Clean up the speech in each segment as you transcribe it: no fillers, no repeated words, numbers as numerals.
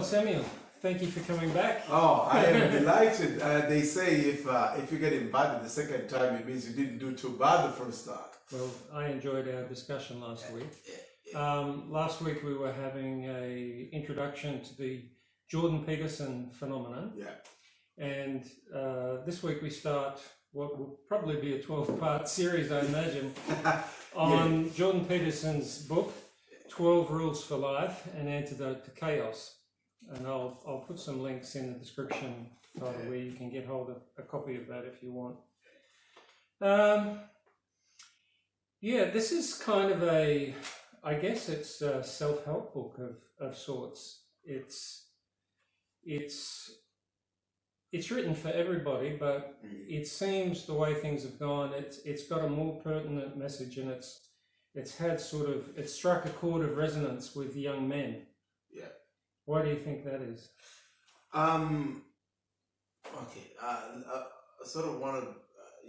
Samuel, thank you for coming back. Oh, I am delighted. They say if you get invited the second time, it means you didn't do too bad the first time. Well, I enjoyed our discussion last week. Last week we were having a introduction to the Jordan Peterson phenomenon. Yeah. And this week we start what will probably be a 12-part series, I imagine, on Jordan Peterson's book, 12 Rules for Life, An Antidote to Chaos. And I'll put some links in the description where you can get hold of a copy of that if you want. This is kind of I guess it's a self-help book of sorts. It's written for everybody, but it seems the way things have gone, it's got a more pertinent message, and it's struck a chord of resonance with young men. Yeah. Why do you think that is?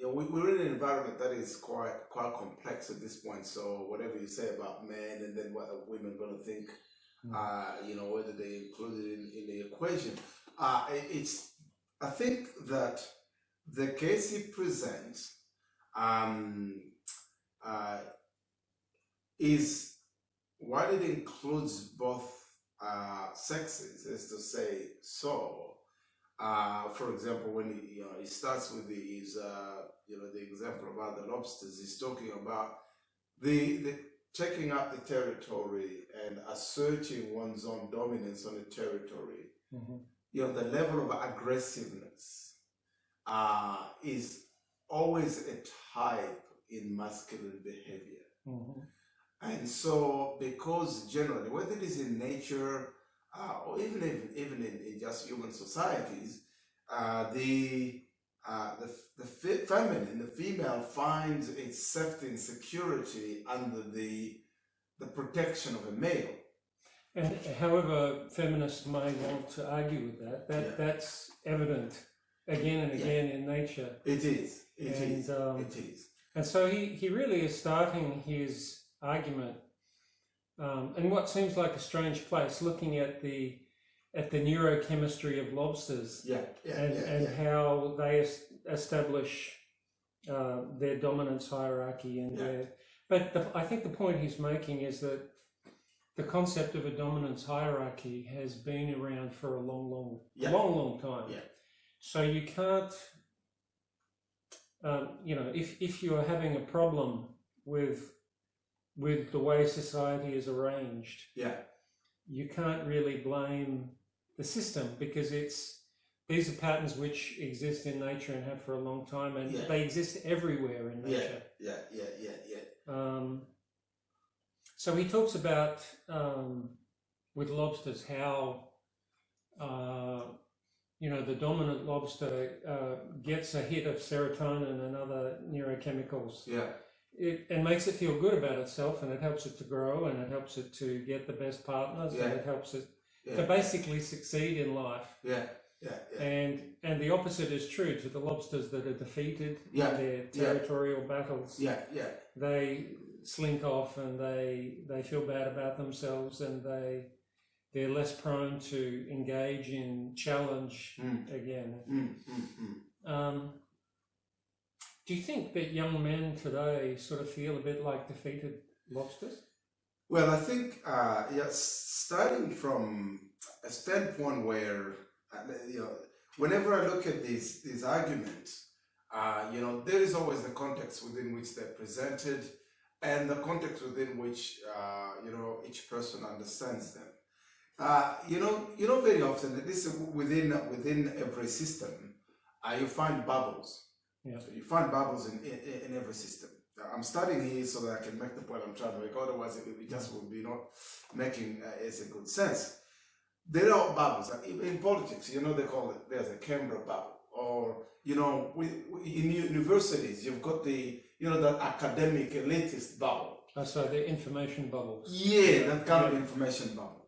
We're in an environment that is quite complex at this point. So whatever you say about men and then what are women going to think, whether they include it in the equation, I think that the case he presents is, while it includes both sexes, is to say so. For example, when he starts with the example about the lobsters, he's talking about the taking up the territory and asserting one's own dominance on the territory. Mm-hmm. The level of aggressiveness is always a type in masculine behavior. Mm-hmm. And so, because generally, whether it is in nature or even in just human societies, the feminine, the female, finds its safety and security under the protection of a male. And however feminists may want to argue with that's evident again and again in nature. It is. It is. And so he really is starting his argument in what seems like a strange place, looking at the neurochemistry of lobsters and how they establish their dominance hierarchy I think the point he's making is that the concept of a dominance hierarchy has been around for a long time. Yeah. So you can't, if you're having a problem with the way society is arranged, you can't really blame the system, because these are patterns which exist in nature and have for a long time, and they exist everywhere in nature. So he talks about with lobsters how the dominant lobster gets a hit of serotonin and other neurochemicals. And makes it feel good about itself, and it helps it to grow, and it helps it to get the best partners, and it helps it to basically succeed in life. And the opposite is true to the lobsters that are defeated in their territorial battles. They slink off, and they feel bad about themselves, and they're less prone to engage in challenge again. Do you think that young men today sort of feel a bit like defeated lobsters? Well, I think starting from a standpoint where whenever I look at these arguments, there is always the context within which they're presented, and the context within which each person understands them. Very often, this within every system, you find bubbles. So you find bubbles in every system. I'm starting here so that I can make the point I'm trying to make. Otherwise, it just would be not making as a good sense. There are bubbles. In politics, they call it, there's a Canberra bubble. Or, in universities, you've got the academic elitist bubble. So the information bubbles. That kind of information bubble.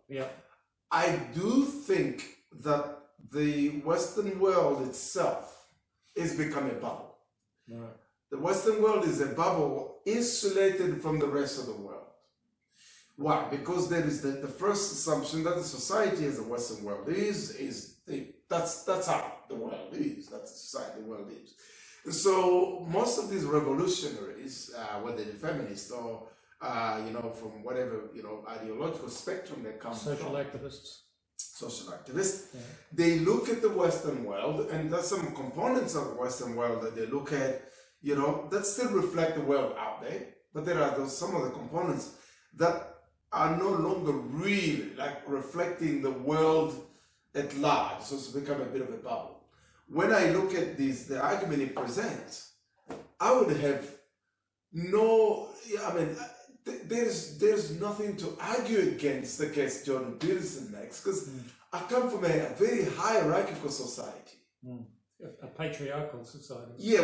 I do think that the Western world itself is becoming a bubble. Right. The Western world is a bubble insulated from the rest of the world. Why? Because there is the first assumption that the society as the Western world that's how the world is. That's the society the world is. And so most of these revolutionaries, whether they're feminists or from whatever ideological spectrum they come from, social activists, they look at the Western world, and there's some components of the Western world that they look at, that still reflect the world out there, but there are some of the components that are no longer really like reflecting the world at large, so it's become a bit of a bubble. When I look at the argument it presents, I would have there's nothing to argue against the case Jordan Peterson makes, because I come from a very hierarchical society. A patriarchal society.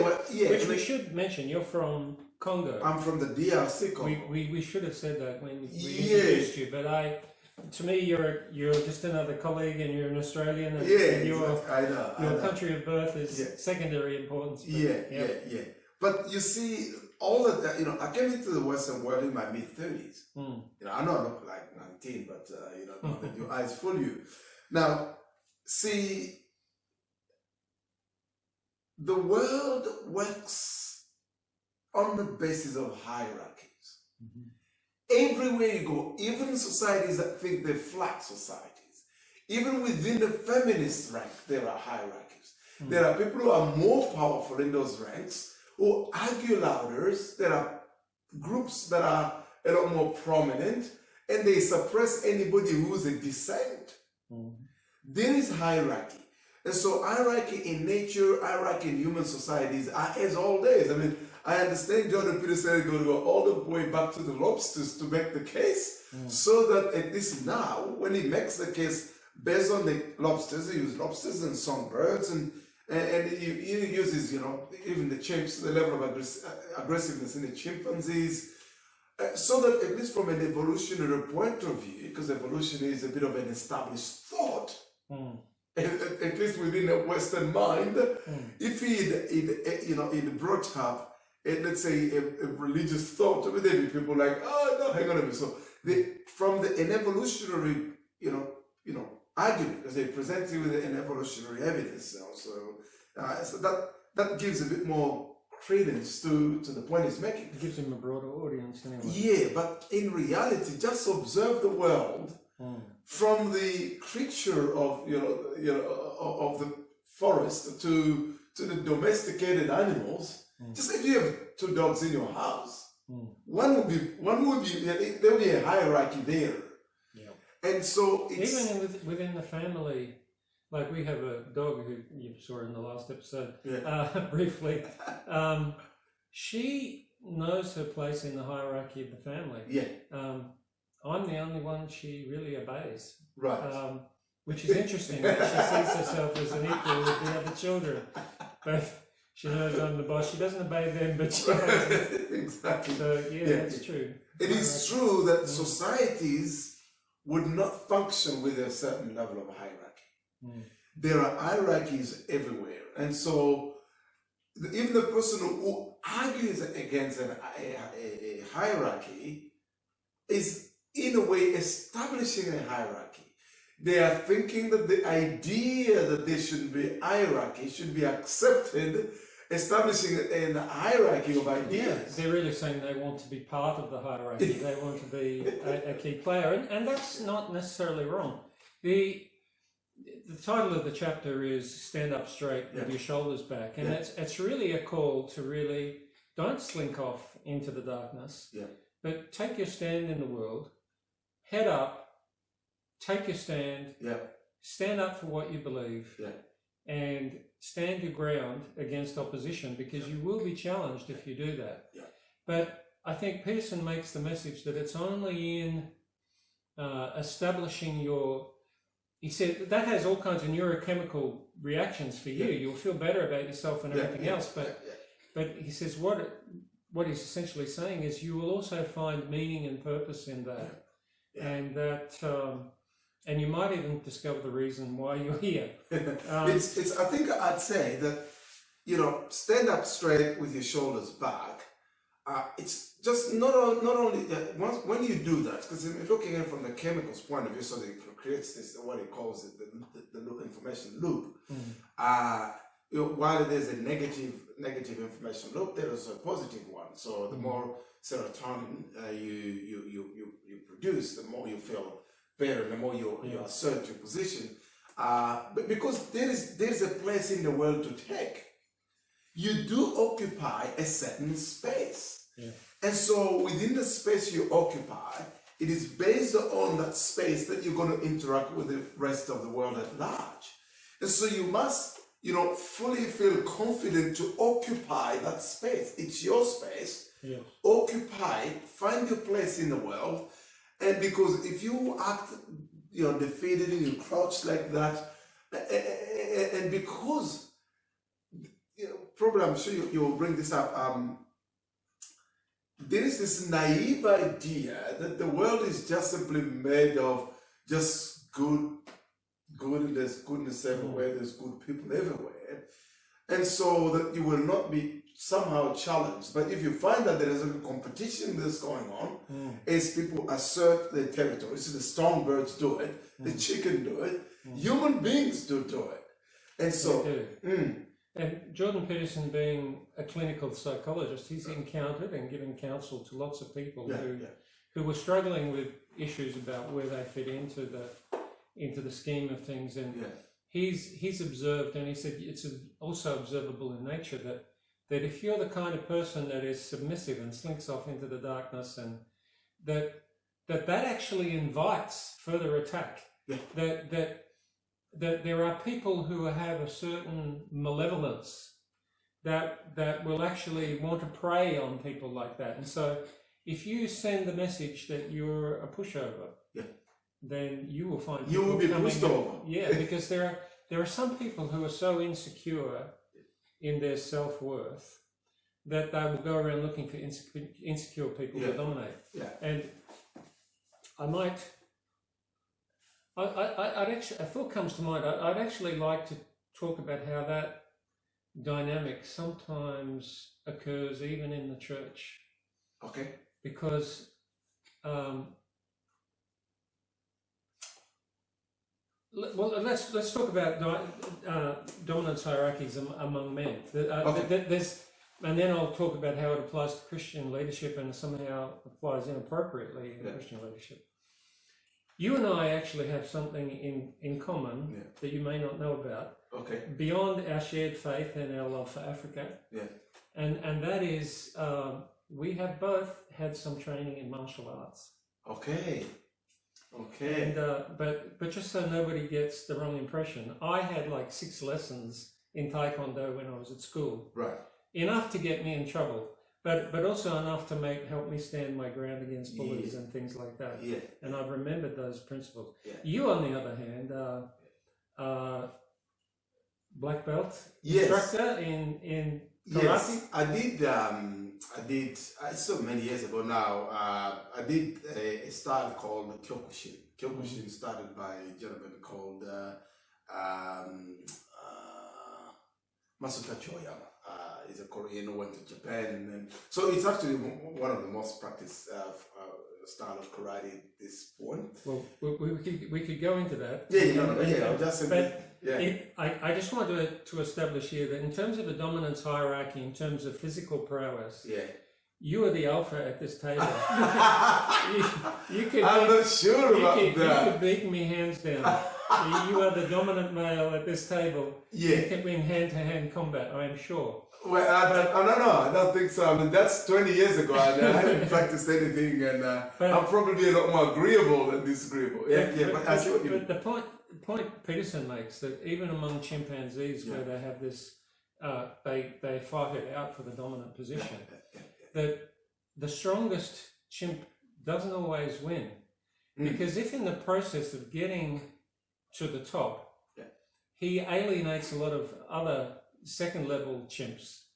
Which we should mention, you're from Congo. I'm from the DRC Congo. We should have said that when we introduced you, but to me, you're just another colleague, and you're an Australian, and your country of birth is secondary importance. But you see, all of that, I came into the Western world in my mid-30s. I know I look like 19, but your eyes fool you. Now, see, the world works on the basis of hierarchies. Everywhere you go, even societies that think they're flat societies, even within the feminist rank, there are hierarchies. There are people who are more powerful in those ranks, who argue louder. There are groups that are a lot more prominent, and they suppress anybody who's a dissent. There is hierarchy. And so hierarchy in nature, hierarchy in human societies are as old days. I mean, I understand Jordan Peterson is going to go all the way back to the lobsters to make the case, so that at least now, when he makes the case based on the lobsters, he uses lobsters and songbirds, and he uses, even the chimps, the level of aggressiveness in the chimpanzees, so that at least from an evolutionary point of view, because evolution is a bit of an established thought, at least within a Western mind, if he'd brought up, let's say, a religious thought, there'd be people like, oh no, hang on a minute. So an evolutionary, argument, because they present you with an evolutionary evidence, so that gives a bit more credence to the point he's making. It gives him a broader audience anyway. Yeah, but in reality, just observe the world from the creature of of the forest to the domesticated animals. Just if you have two dogs in your house, one would be there will be a hierarchy there. And so it's, even within the family, like we have a dog who you saw in the last episode, briefly. She knows her place in the hierarchy of the family. I'm the only one she really obeys. Right. Which is interesting, that she sees herself as an equal with the other children. But she knows I'm the boss. She doesn't obey them, but she obeys them. Exactly. So, that's true. It is true that societies would not function with a certain level of hierarchy. There are hierarchies everywhere. And so even the person who argues against a hierarchy is in a way establishing a hierarchy. They are thinking that the idea that there should be hierarchy should be accepted, establishing a hierarchy of ideas. They're really saying they want to be part of the hierarchy. They want to be a key player, and that's not necessarily wrong. The title of the chapter is "Stand Up Straight with Your Shoulders Back," and it's really a call to really don't slink off into the darkness, but take your stand in the world, head up, take your stand, stand up for what you believe, and stand your ground against opposition, because you will be challenged if you do that. But I think Peterson makes the message that it's only in establishing he said that has all kinds of neurochemical reactions for you. You'll feel better about yourself and everything else. But he says what he's essentially saying is you will also find meaning and purpose in that, and that. And you might even discover the reason why you're here. I think I'd say that, stand up straight with your shoulders back. it's just not only when you do that, because if you're looking at it from the chemicals point of view, so it creates this, what it calls it, the information loop. While there's a negative information loop, there is a positive one. So the more serotonin you produce, the more you feel better, the more you assert your position. But because there's a place in the world to take, you do occupy a certain space. And so within the space you occupy, it is based on that space that you're going to interact with the rest of the world at large. And so you must, fully feel confident to occupy that space. It's your space. Occupy, find your place in the world. And because if you act, defeated and you crouch like that, and because, probably I'm sure you'll bring this up, there is this naive idea that the world is just simply made of just good, and there's goodness everywhere, there's good people everywhere, and so that you will not be somehow challenged. But if you find that there is a competition that's going on, as people assert their territory, so the strong birds do it, the chicken do it, human beings do it, and so. And Jordan Peterson, being a clinical psychologist, he's encountered and given counsel to lots of people who were struggling with issues about where they fit into the scheme of things. And he's observed, and he said it's also observable in nature that if you're the kind of person that is submissive and slinks off into the darkness, and that actually invites further attack. That there are people who have a certain malevolence that will actually want to prey on people like that. And so if you send the message that you're a pushover, then you will find you will be pushed over. Because there are some people who are so insecure in their self-worth that they will go around looking for insecure people to dominate. And a thought comes to mind. I'd actually like to talk about how that dynamic sometimes occurs even in the church. Okay. Because let's talk about dominance hierarchies among men. And then I'll talk about how it applies to Christian leadership and somehow applies inappropriately in Christian leadership. You and I actually have something in common that you may not know about. Okay. Beyond our shared faith and our love for Africa. And that is, we have both had some training in martial arts. Okay. And but just so nobody gets the wrong impression, I had like 6 lessons in Taekwondo when I was at school. Right. Enough to get me in trouble. But also enough to help me stand my ground against bullies and things like that. And I've remembered those principles. You, on the other hand, black belt instructor in karate. Yes, I did. So many years ago now. I did a style called Kyokushin. Kyokushin started by a gentleman called Masuka Choyama. He's a Korean who went to Japan, and so it's actually one of the most practiced style of karate at this point. Well, we could go into that. I just wanted to establish here that in terms of the dominance hierarchy, in terms of physical prowess, you are the alpha at this table. I'm not sure about that. You could beat me hands down. You are the dominant male at this table. You can win hand-to-hand combat, I am sure. Well, I don't think so. I mean, that's 20 years ago, and I haven't practiced anything, and I'm probably a lot more agreeable than disagreeable. But the point Peterson makes, that even among chimpanzees, where they have this, they fight it out for the dominant position, that the strongest chimp doesn't always win. Because if in the process of getting to the top, he alienates a lot of other second level chimps.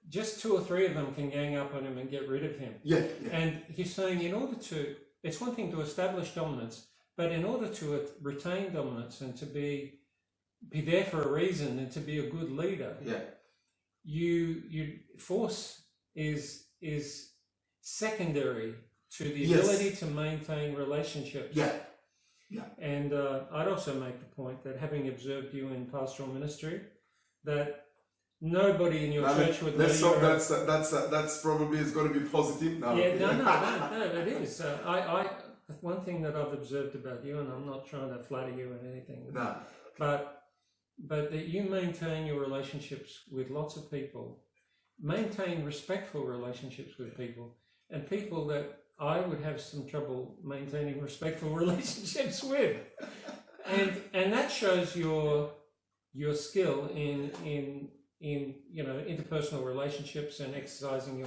Just 2 or 3 of them can gang up on him and get rid of him. And he's saying it's one thing to establish dominance, but in order to retain dominance and to be there for a reason and to be a good leader, force is is secondary to the Yes. ability to maintain relationships. Yeah. Yeah. And I'd also make the point that having observed you in pastoral ministry, that nobody in your church would know let's hope that's probably is going to be positive now. Yeah, no, it is. One thing that I've observed about you, and I'm not trying to flatter you or anything, No. but that you maintain your relationships with lots of people, maintain respectful relationships with people, and people that I would have some trouble maintaining respectful relationships with, and that shows your skill in interpersonal relationships and exercising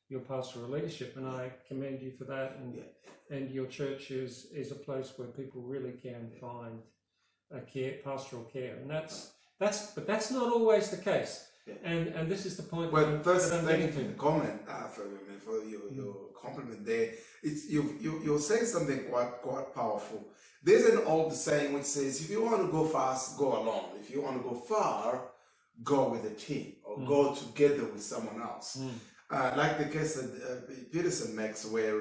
your pastoral leadership, and I commend you for that. And your church is a place where people really can find pastoral care, and but that's not always the case. Yeah. And this is the point. Well, first, thank you for the comment, for your compliment there. It's you're saying something quite powerful. There's an old saying which says, if you want to go fast, go alone. If you want to go far, go with a team or go together with someone else. Like the case that Peterson makes, where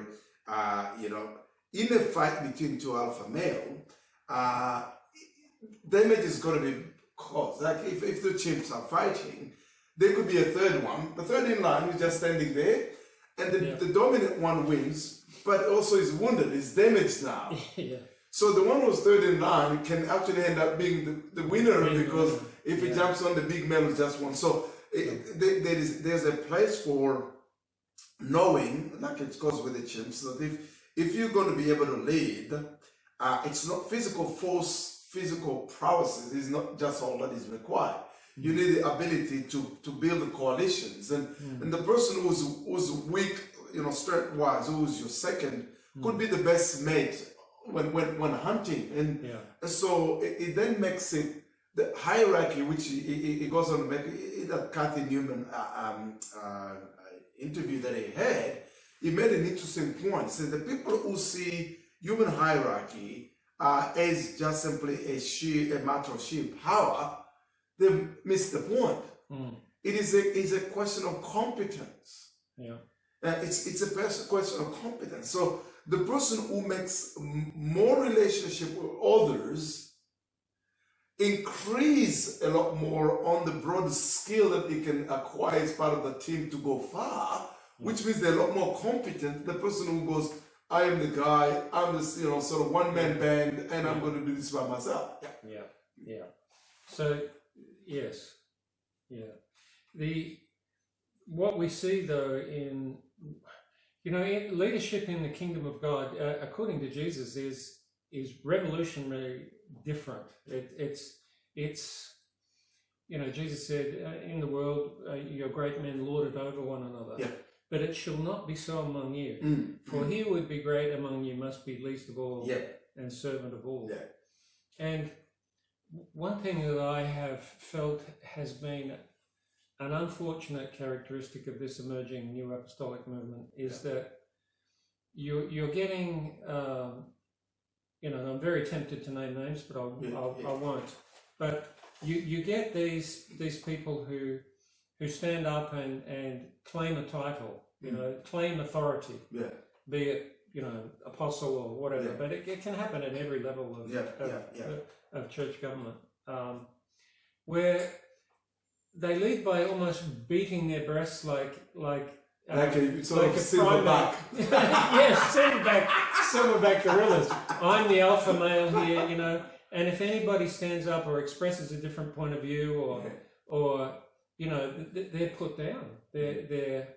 in a fight between two alpha male, damage is going to be caused. Like if the chimps are fighting, there could be a third one. The third in line is just standing there, and the dominant one wins, but also is wounded, is damaged now. Yeah. So the one who's third in line can actually end up being the winner, because if he jumps on, the big male who just won. So there's a place for knowing, like it goes with the chimps, that if you're going to be able to lead, it's not physical force, physical prowess is not just all that is required. You need the ability to build the coalitions, and the person who's weak, strength-wise, who's your second, could be the best mate when hunting, and so it then makes it the hierarchy, which he goes on to make. In that Kathy Newman interview that he had, he made an interesting point. He said the people who see human hierarchy as just simply a matter of sheer power, they miss the point. It is a question of competence. Yeah, it's a question of competence. So the person who makes more relationship with others increase a lot more on the broad skill that they can acquire as part of the team to go far, which means they're a lot more competent. The person who goes, I am the guy, I'm the sort of one-man band, and I'm going to do this by myself. Yeah. So yes, what we see though in leadership in the kingdom of God, according to Jesus, is revolutionary different. It's Jesus said, in the world your great men lord it over one another, but it shall not be so among you. For he who would be great among you must be least of all and servant of all. And one thing that I have felt has been an unfortunate characteristic of this emerging new apostolic movement is that you're getting, I'm very tempted to name names, but I won't. But you get these people who stand up and claim a title, claim authority, be it apostle or whatever. But it can happen at every level of church government, where they lead by almost beating their breasts like a sort of silverback. Silverback gorillas. I'm the alpha male here, and if anybody stands up or expresses a different point of view or they're put down. They're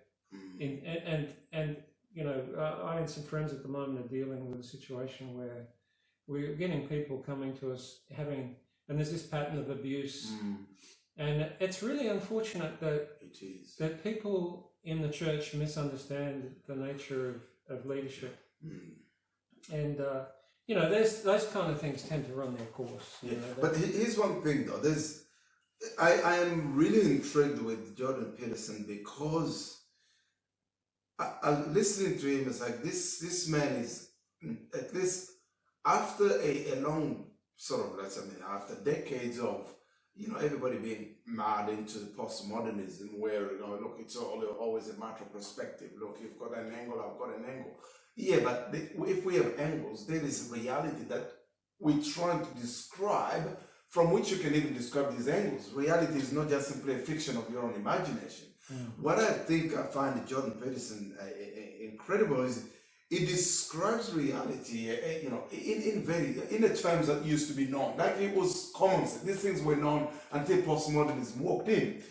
I and some friends at the moment are dealing with a situation where we're getting people coming to us and there's this pattern of abuse. And it's really unfortunate that people in the church misunderstand the nature of leadership. And, those kind of things tend to run their course. But here's one thing, though. I am really intrigued with Jordan Peterson because listening to him is like this man is, at least after a long sort of, after decades of everybody being mad into the post-modernism where, look, it's always a matter of perspective. Look, you've got an angle, I've got an angle. Yeah, but if we have angles, there is reality that we're trying to describe, from which you can even describe these angles. Reality is not just simply a fiction of your own imagination. What I think I find Jordan Peterson incredible is it describes reality, in the terms that used to be known. Like it was common sense. These things were known until postmodernism walked in.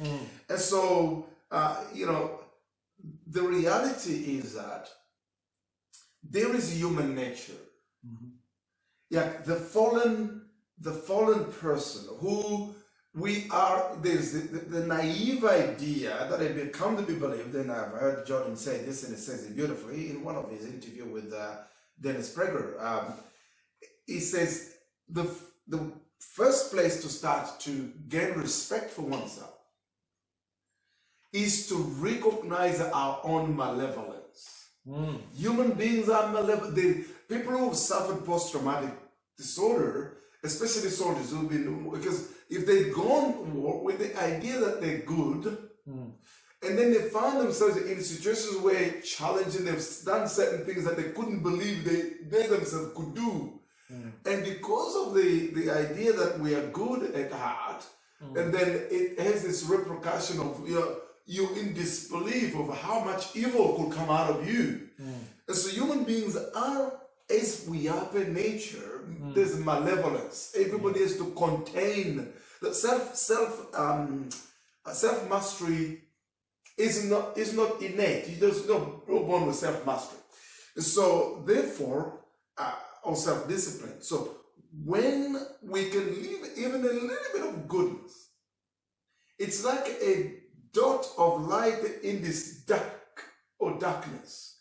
And so, the reality is that there is human nature. Yeah, the fallen person who we are. There's the naive idea that had become to be believed, and I've heard Jordan say this, and it says it beautifully in one of his interview with Dennis Prager. He says the first place to start to gain respect for oneself is to recognize our own malevolence. Human beings are malevolent. The people who have suffered post-traumatic disorder, especially soldiers who've been, because if they'd gone to war with the idea that they're good, and then they found themselves in situations where challenging, they've done certain things that they couldn't believe they themselves could do. And because of the idea that we are good at heart, and then it has this repercussion of you're in disbelief of how much evil could come out of you. And so human beings are, as we are by nature, there's malevolence. Everybody has to contain that self-mastery is not innate. There's no born with self-mastery. So therefore, or self-discipline. So when we can live even a little bit of goodness, it's like a dot of light in this darkness.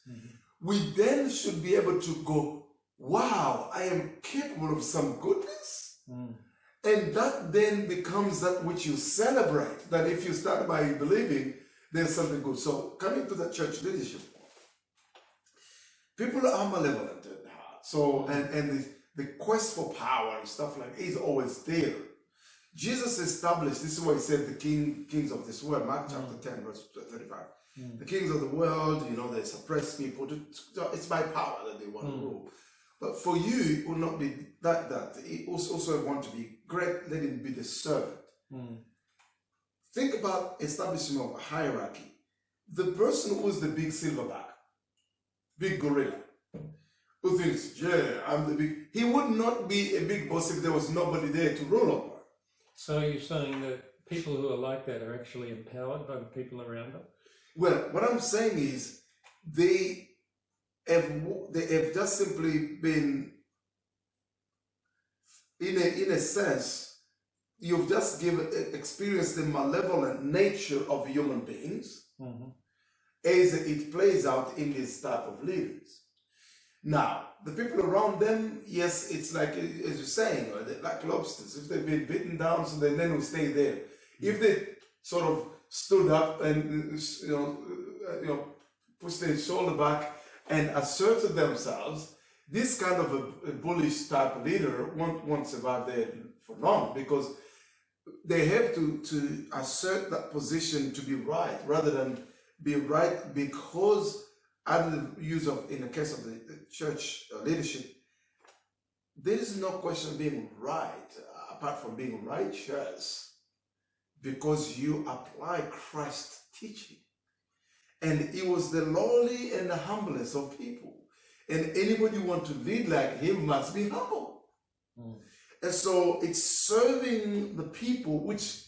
We then should be able to go, wow, I am capable of some goodness. And that then becomes that which you celebrate. That if you start by believing there's something good. So coming to the church leadership, people are malevolent at heart. So, and the quest for power and stuff like that is always there. Jesus established, this is why he said the kings of this world, Mark chapter 10, verse 35. The kings of the world, they suppress people. It's by power that they want to rule. But for you, it will not be that. It also want to be great, let him be the servant. Think about establishing a hierarchy. The person who is the big silverback, big gorilla, who thinks, yeah, I'm the big, he would not be a big boss if there was nobody there to rule over. So you're saying that people who are like that are actually empowered by the people around them? Well, what I'm saying is they have just simply been, in a sense, you've just experienced the malevolent nature of human beings as it plays out in this type of leaders. Now, the people around them, yes, it's like, as you're saying, they're like lobsters. If they've been beaten down, so they then will stay there. If they sort of stood up and pushed their shoulder back and asserted themselves, this kind of a bullish type of leader won't survive there for long, because they have to assert that position to be right rather than be right because under the use of, in the case of the church leadership, there is no question of being right apart from being righteous, because you apply Christ's teaching. And he was the lowly and the humblest of people. And anybody who wants to lead like him must be humble. And so it's serving the people, which,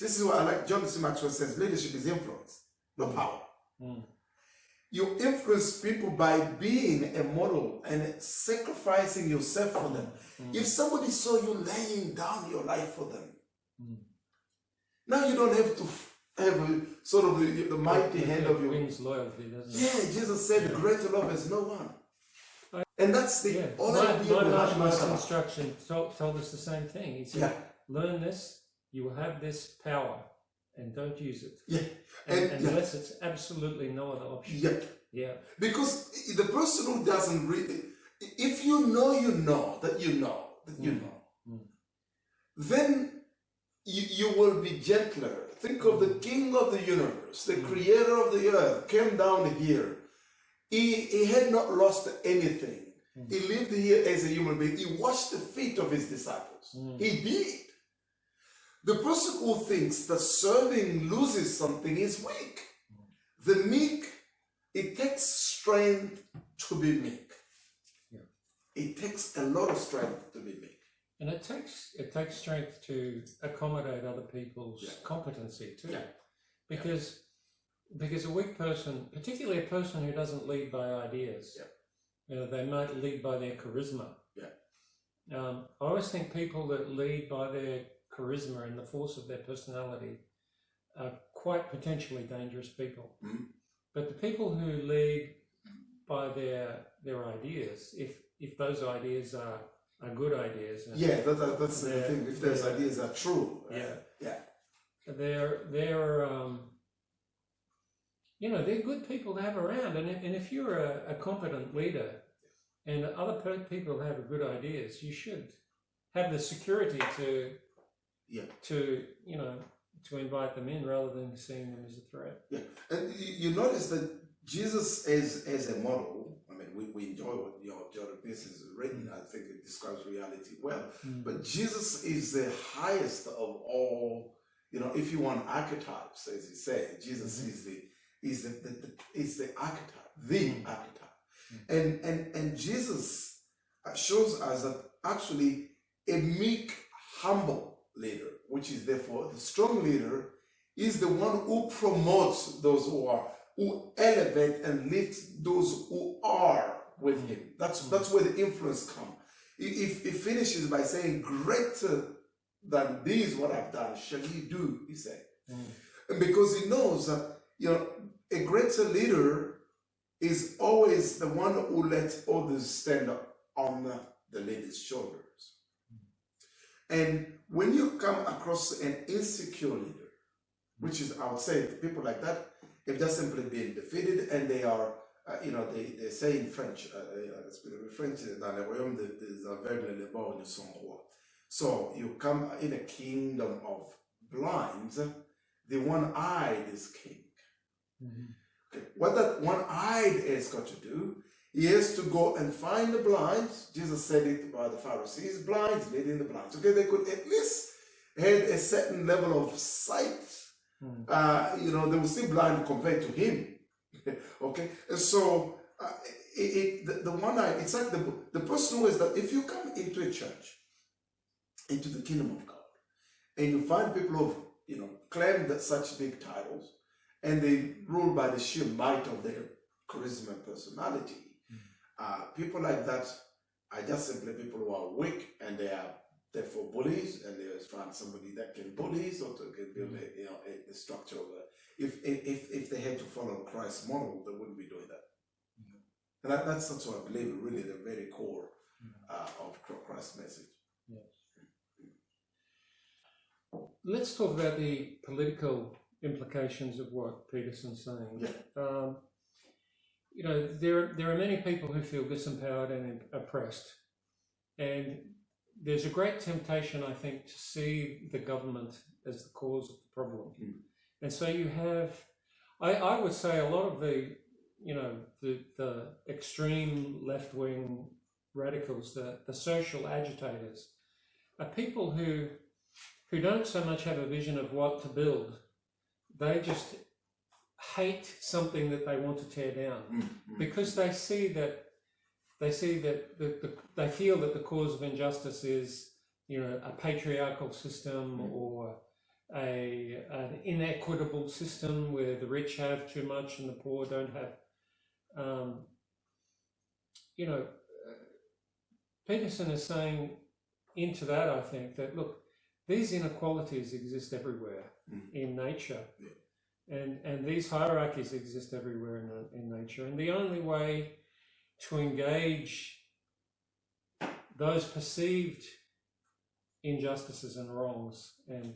this is what I like, John C. Maxwell says, leadership is influence, not power. You influence people by being a model and sacrificing yourself for them. If somebody saw you laying down your life for them, now you don't have to have a sort of the mighty hand of your wings loyalty, doesn't it? Yeah, Jesus said, greater love has no one. And that's the my last instruction told us the same thing. He said, learn this, you will have this power, and don't use it. Unless it's absolutely no other option. Because the person who doesn't really, if you know that you know, then you will be gentler. Think of the king of the universe, the creator of the earth, came down here. He had not lost anything. He lived here as a human being. He washed the feet of his disciples. He did. The person who thinks that serving loses something is weak. The meek, it takes strength to be meek. Yeah. It takes a lot of strength to be meek. And it takes strength to accommodate other people's competency too. Yeah. Because a weak person, particularly a person who doesn't lead by ideas, they might lead by their charisma. Yeah. I always think people that lead by their charisma and the force of their personality are quite potentially dangerous people. But the people who lead by their ideas, if those ideas are good ideas, that's the thing. If those ideas are true, they're good people to have around. And if you're a competent leader and other people have good ideas, you should have the security to invite them in rather than seeing them as a threat. Yeah, and you notice that Jesus as a model. I mean, we enjoy what Jordan Peterson has written. I think it describes reality well. But Jesus is the highest of all. If you want archetypes, as he said, Jesus is the archetype, the archetype, and Jesus shows us that actually a meek, humble leader, which is therefore the strong leader, is the one who promotes those who elevate and lift those who are with him. That's where the influence comes. If he finishes by saying, "Greater than this, what I've done, shall ye do," he said. And because he knows that a greater leader is always the one who lets others stand up on the leader's shoulders. And when you come across an insecure leader, which is, I would say, people like that, have just simply been defeated, and they are, they say in French, French, so you come in a kingdom of blinds, the one-eyed is king. Okay. What that one-eyed has got to do, he has to go and find the blinds. Jesus said it about the Pharisees, blinds leading the blinds. Okay, they could at least have a certain level of sight. They were still blind compared to him. Okay, and so the one-eyed, it's like the person who is that if you come into a church, into the kingdom of God, and you find people who claim that such big titles, and they rule by the sheer might of their charisma and personality. People like that are just simply people who are weak, and they are therefore bullies, and they find somebody that can bully, so to build a structure of that. If they had to follow Christ's model, they wouldn't be doing that. And that's what I believe really the very core of Christ's message. Yes. Let's talk about the political implications of what Peterson's saying. There are many people who feel disempowered and oppressed, and there's a great temptation, I think, to see the government as the cause of the problem. And so you have, I would say, a lot of the extreme left-wing radicals, the social agitators, are people who don't so much have a vision of what to build. They just hate something that they want to tear down because they feel that the cause of injustice is a patriarchal system or an inequitable system where the rich have too much and the poor don't have. Peterson is saying into that, I think, that look, these inequalities exist everywhere in nature. And these hierarchies exist everywhere in nature. And the only way to engage those perceived injustices and wrongs and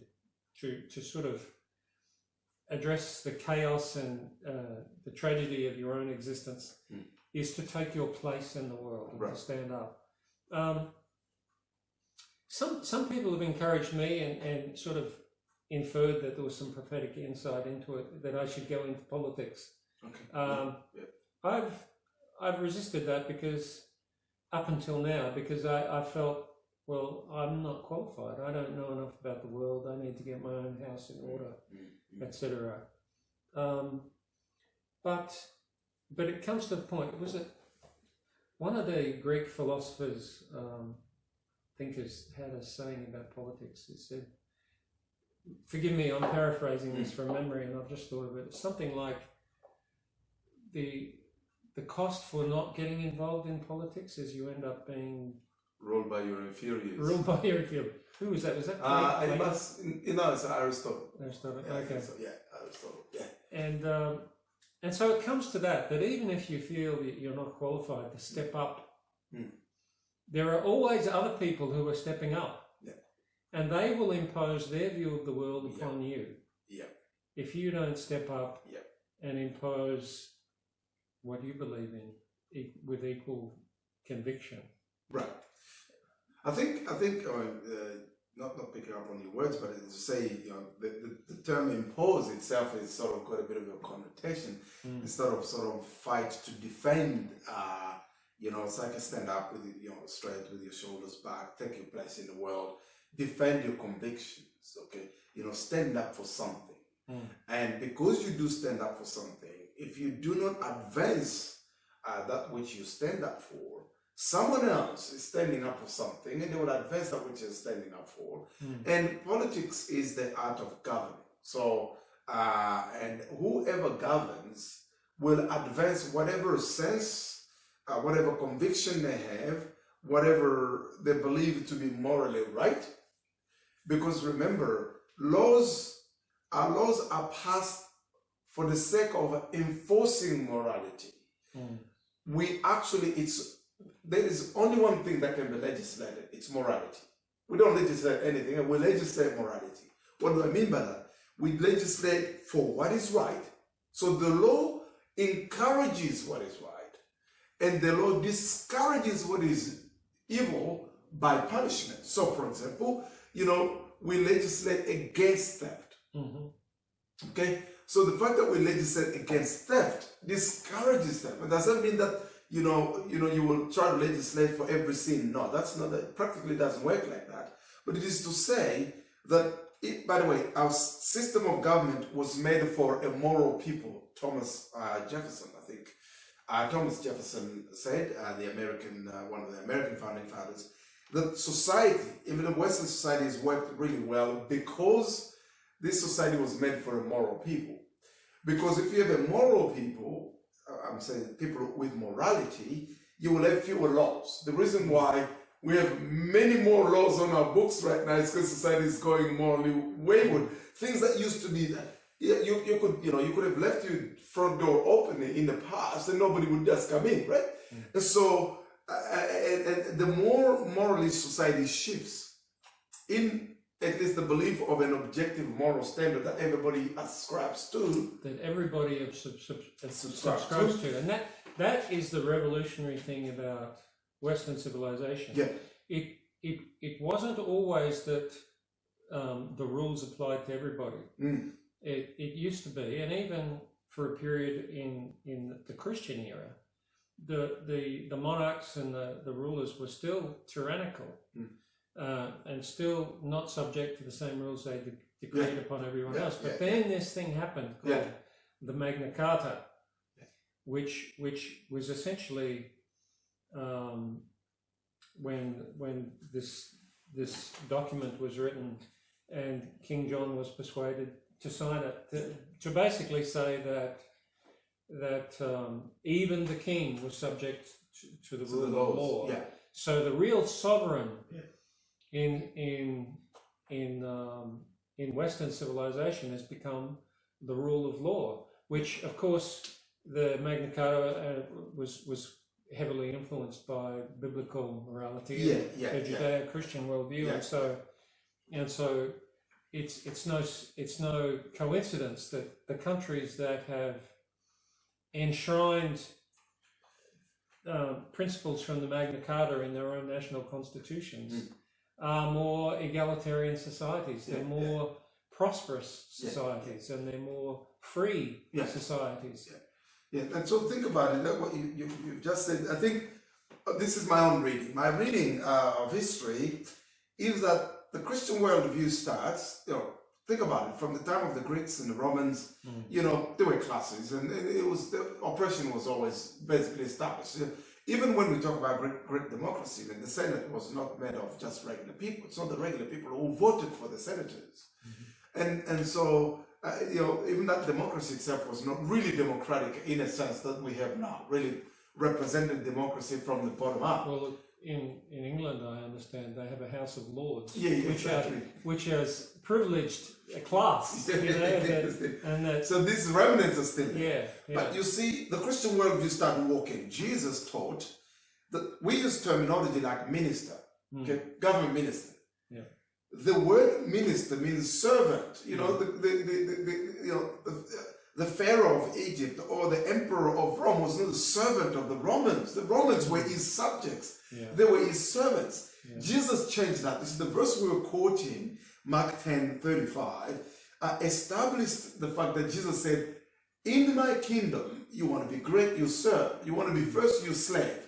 to sort of address the chaos and the tragedy of your own existence is to take your place in the world and to stand up. some people have encouraged me and sort of inferred that there was some prophetic insight into it, that I should go into politics. Okay. I've resisted that because up until now, because I felt, well, I'm not qualified. I don't know enough about the world. I need to get my own house in order, etc. But it comes to the point. Was it one of the Greek philosophers, thinkers, had a saying about politics? He said, forgive me, I'm paraphrasing this from memory, and I've just thought of it. It's something like the cost for not getting involved in politics is you end up being ruled by your inferiors. Ruled by your inferiors. Who was that? Was that? It must, it's Aristotle. Aristotle. Yeah, okay. So. Yeah, Aristotle. Yeah. And so it comes to that even if you feel that you're not qualified to step up, there are always other people who are stepping up. Yeah. And they will impose their view of the world upon you. Yeah. If you don't step up and impose what you believe in with equal conviction. Right. I think not picking up on your words, but to say, the term impose itself is sort of got a bit of a connotation. Instead of sort of fight to defend, it's like a stand up with straight with your shoulders back, take your place in the world, defend your convictions. Okay, stand up for something. And because you do stand up for something, if you do not advance that which you stand up for, someone else is standing up for something and they will advance that which you're standing up for. And politics is the art of governing. So, and whoever governs will advance whatever sense, whatever conviction they have, whatever they believe to be morally right. Because remember, laws are passed for the sake of enforcing morality. There is only one thing that can be legislated. It's morality. We don't legislate anything, we legislate morality. What do I mean by that? We legislate for what is right. So the law encourages what is right, and the law discourages what is evil by punishment. So, for example, we legislate against theft. Okay? So the fact that we legislate against theft discourages theft. But does that mean that you will try to legislate for every sin? No, that's not. That practically doesn't work like that. But it is to say that, by the way, our system of government was made for a moral people. Thomas Jefferson, I think. Thomas Jefferson said, one of the American founding fathers, that society, even the Western society, has worked really well because this society was made for a moral people. Because if you have a moral people, I'm saying people with morality, you will have fewer laws. The reason why we have many more laws on our books right now is because society is going morally wayward. Things that used to be that you could have left your front door open in the past and nobody would just come in, right? And so and the more morally society shifts in at least the belief of an objective moral standard that everybody ascribes to. That everybody subscribes to. And that is the revolutionary thing about Western civilization. Yeah. It wasn't always that the rules applied to everybody. It used to be, and even for a period in the Christian era, the monarchs and the rulers were still tyrannical. And still not subject to the same rules they decreed upon everyone else. But then this thing happened called the Magna Carta, which was essentially when this document was written and King John was persuaded to sign it, to basically say that even the king was subject to the rule of law. Yeah. So the real sovereign in Western civilization has become the rule of law, which of course the Magna Carta was heavily influenced by biblical morality, the Judeo-Christian worldview, and so it's no coincidence that the countries that have enshrined principles from the Magna Carta in their own national constitutions are more egalitarian societies. They're more prosperous societies, and they're more free societies. Yeah, and so think about it. What you just said. I think this is my own reading. My reading of history is that the Christian worldview starts. Think about it. From the time of the Greeks and the Romans, there were classes, and it was the oppression was always basically established. Even when we talk about Greek democracy, then the Senate was not made of just regular people. It's not the regular people who voted for the senators, and so even that democracy itself was not really democratic in a sense that we have now. Really represented democracy from the bottom up. Well, in England, I understand they have a House of Lords, exactly. which has privileged a class. So these remnants are still there. Yeah. But you see, the Christian worldview started walking. Jesus taught that we use terminology like minister, government minister. Yeah. The word minister means servant. The Pharaoh of Egypt or the Emperor of Rome was not a servant of the Romans. The Romans were his subjects. Yeah. They were his servants. Yeah. Jesus changed that. This is the verse we were quoting, Mark 10:35, established the fact that Jesus said, in my kingdom, you want to be great, you serve. You want to be first, you slave.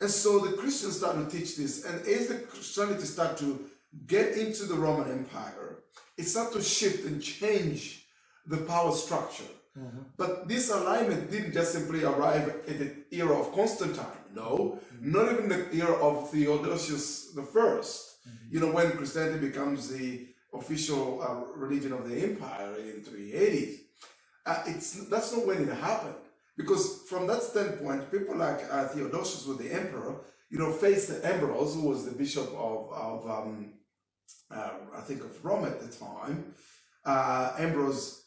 And so the Christians started to teach this. And as the Christianity started to get into the Roman Empire, it started to shift and change the power structure. But this alignment didn't just simply arrive at the era of Constantine. No, not even the era of Theodosius the First. When Christianity becomes the official religion of the empire in 380. That's not when it happened. Because from that standpoint, people like Theodosius, was the emperor, faced Ambrose, who was the bishop of I think of Rome at the time. Ambrose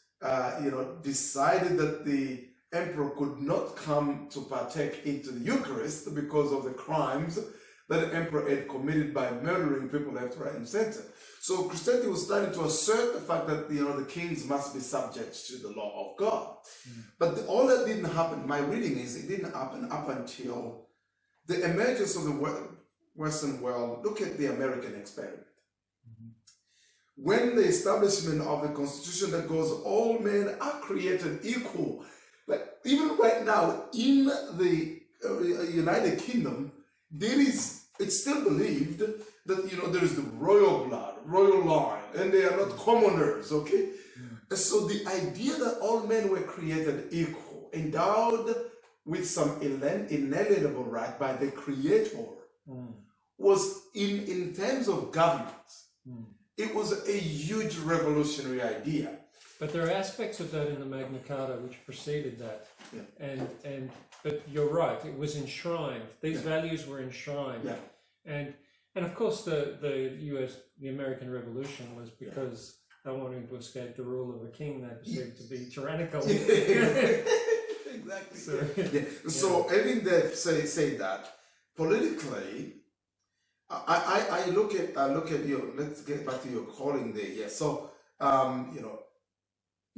decided that the emperor could not come to partake into the Eucharist because of the crimes that the emperor had committed by murdering people left, right, and center. So Christianity was starting to assert the fact that the kings must be subject to the law of God. But all that didn't happen. My reading is it didn't happen up until the emergence of the Western world. Look at the American experiment. When the establishment of a constitution that goes, all men are created equal. Like even right now in the United Kingdom, it's still believed that there is the royal blood, royal line, and they are not commoners. Okay, and so the idea that all men were created equal, endowed with some inalienable right by the Creator, was in terms of governance. It was a huge revolutionary idea. But there are aspects of that in the Magna Carta which preceded that. But you're right, it was enshrined. These values were enshrined. And of course the American Revolution was because they wanted to escape the rule of a king they perceived to be tyrannical. Exactly. So having that say that, politically, I look at you. Let's get back to your calling there. Yeah. So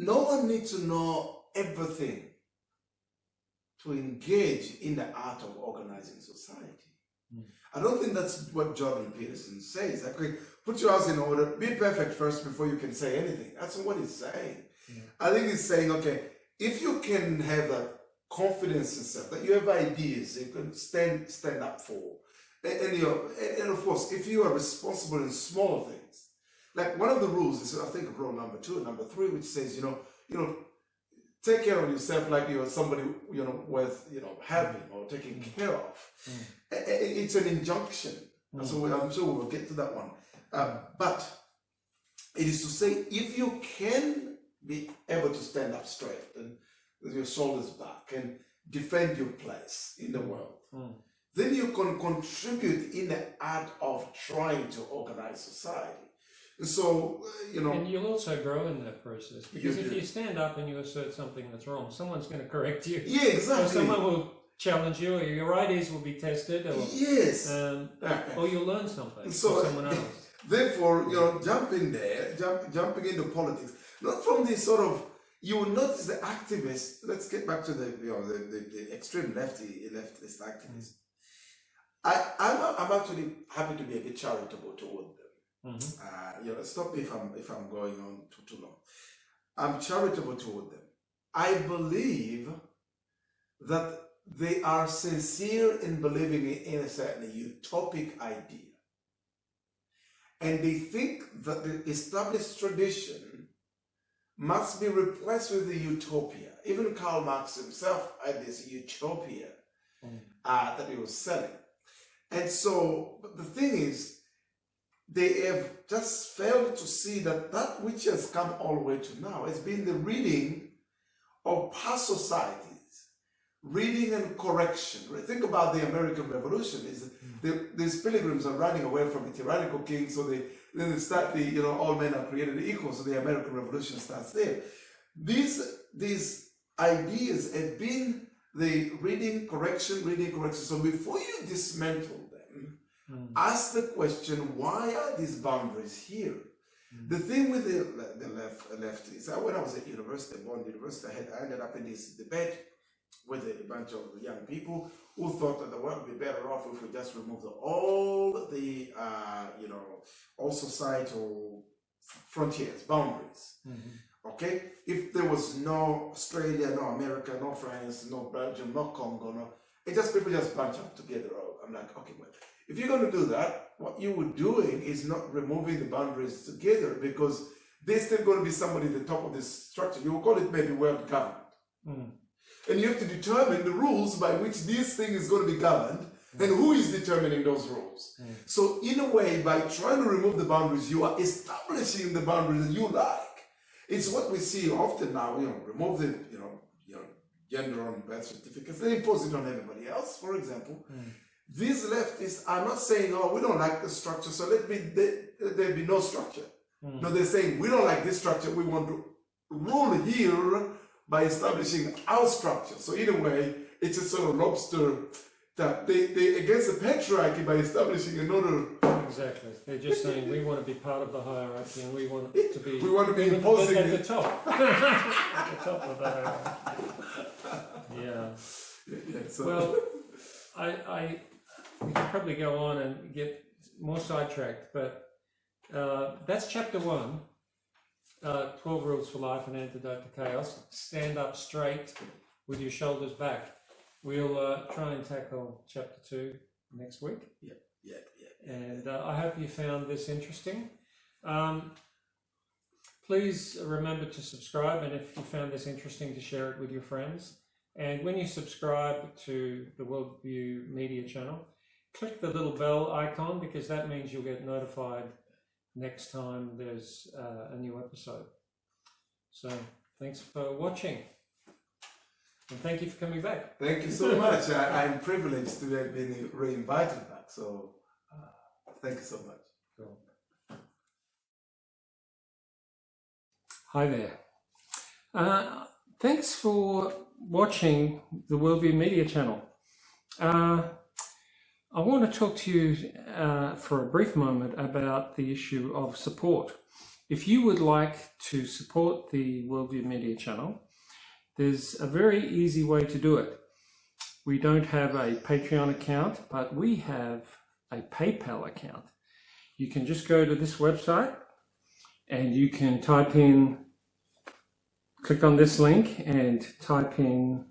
no one needs to know everything to engage in the art of organizing society. I don't think that's what Jordan Peterson says. Like, put your house in order, be perfect first before you can say anything. That's what he's saying. I think he's saying, okay, if you can have that confidence in self, that you have ideas you can stand up for. And of course, if you are responsible in small things, like one of the rules is, I think, rule number 2 and number 3, which says, take care of yourself like you're somebody, worth, helping or taking care of. It's an injunction. So I'm sure we'll get to that one. But it is to say, if you can be able to stand up straight and with your shoulders back and defend your place in the world, then you can contribute in the art of trying to organize society. So, And you'll also grow in that process. Because if you stand up and you assert something that's wrong, someone's going to correct you. Yeah, exactly. Or someone will challenge you, or your ideas will be tested, or, or you'll learn something from someone else. Therefore, jumping into politics, not from the sort of, you will notice the activists. Let's get back to the extreme leftist activists. I'm actually happy to be a bit charitable toward them. Mm-hmm. Stop me if I'm going on too long. I'm charitable toward them. I believe that they are sincere in believing in a certain utopic idea. And they think that the established tradition must be replaced with a utopia. Even Karl Marx himself had this utopia that he was selling. And so, but the thing is, they have just failed to see that which has come all the way to now has been the reading of past societies, reading and correction. Think about the American Revolution. These pilgrims are running away from a tyrannical king, so then they start all men are created equal, so the American Revolution starts there. These ideas have been the reading, correction. So before you dismantle them, ask the question, why are these boundaries here? The thing with the left is, when I was at university, Bonn University, I ended up in this debate with a bunch of young people who thought that the world would be better off if we just removed all societal frontiers, boundaries. Okay? If there was no Australia, no America, no France, no Belgium, no Congo, people just bunch up together. I'm like, okay, well, if you're going to do that, what you were doing is not removing the boundaries together, because there's still going to be somebody at the top of this structure. You will call it maybe world government. And you have to determine the rules by which this thing is going to be governed, and who is determining those rules. So in a way, by trying to remove the boundaries, you are establishing the boundaries that you like. It's what we see often now, remove the, gender on birth certificates, they impose it on everybody else, for example. These leftists are not saying, oh, we don't like the structure, so there be no structure. No, they're saying, we don't like this structure, we want to rule here by establishing our structure. So in a way, it's a sort of lobster that they against the patriarchy by establishing another. Exactly. They're just saying we want to be part of the hierarchy, and we want to be. We want to be imposing at the top. At the top of the hierarchy. Yeah. So. Well, we could probably go on and get more sidetracked, but that's chapter 1. 12 Rules for Life, an Antidote to Chaos. Stand up straight with your shoulders back. We'll try and tackle chapter 2 next week. Yeah. And I hope you found this interesting. Please remember to subscribe, and if you found this interesting, to share it with your friends. And when you subscribe to the Worldview media channel, click the little bell icon, because that means you'll get notified next time there's a new episode. So thanks for watching, and thank you for coming back. Thank you so much. I'm privileged to have been re-invited back, so thank you so much. Cool. Hi there. Thanks for watching the Worldview media channel. I want to talk to you for a brief moment about the issue of support. If you would like to support the Worldview media channel, there's a very easy way to do it. We don't have a Patreon account, but we have a PayPal account. You can just go to this website and you can click on this link and type in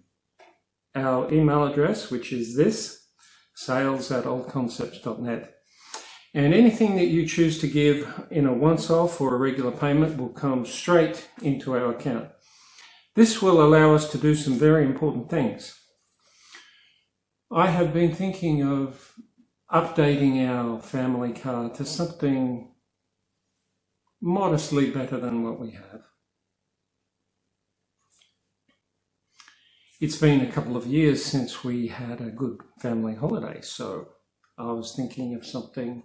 our email address, which is this, sales@oldconcepts.net. And anything that you choose to give in a once-off or a regular payment will come straight into our account. This will allow us to do some very important things. I have been thinking of updating our family car to something modestly better than what we have. It's been a couple of years since we had a good family holiday, so I was thinking of something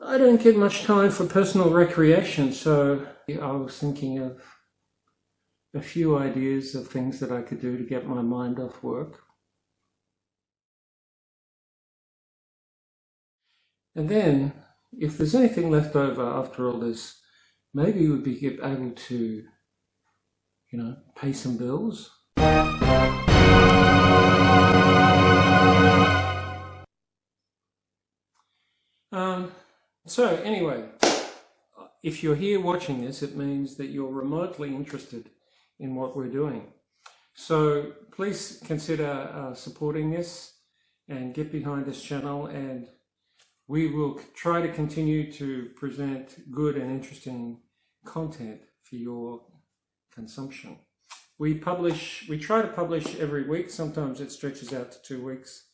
I don't get much time for personal recreation, so I was thinking of a few ideas of things that I could do to get my mind off work. And then, if there's anything left over after all this, maybe we'd be able to pay some bills. So anyway, if you're here watching this, it means that you're remotely interested in what we're doing. So please consider supporting this and get behind this channel, and we will try to continue to present good and interesting content for your consumption. We try to publish every week. Sometimes it stretches out to 2 weeks.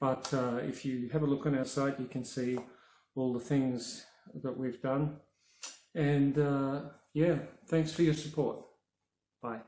But if you have a look on our site, you can see all the things that we've done. And yeah, thanks for your support. Bye.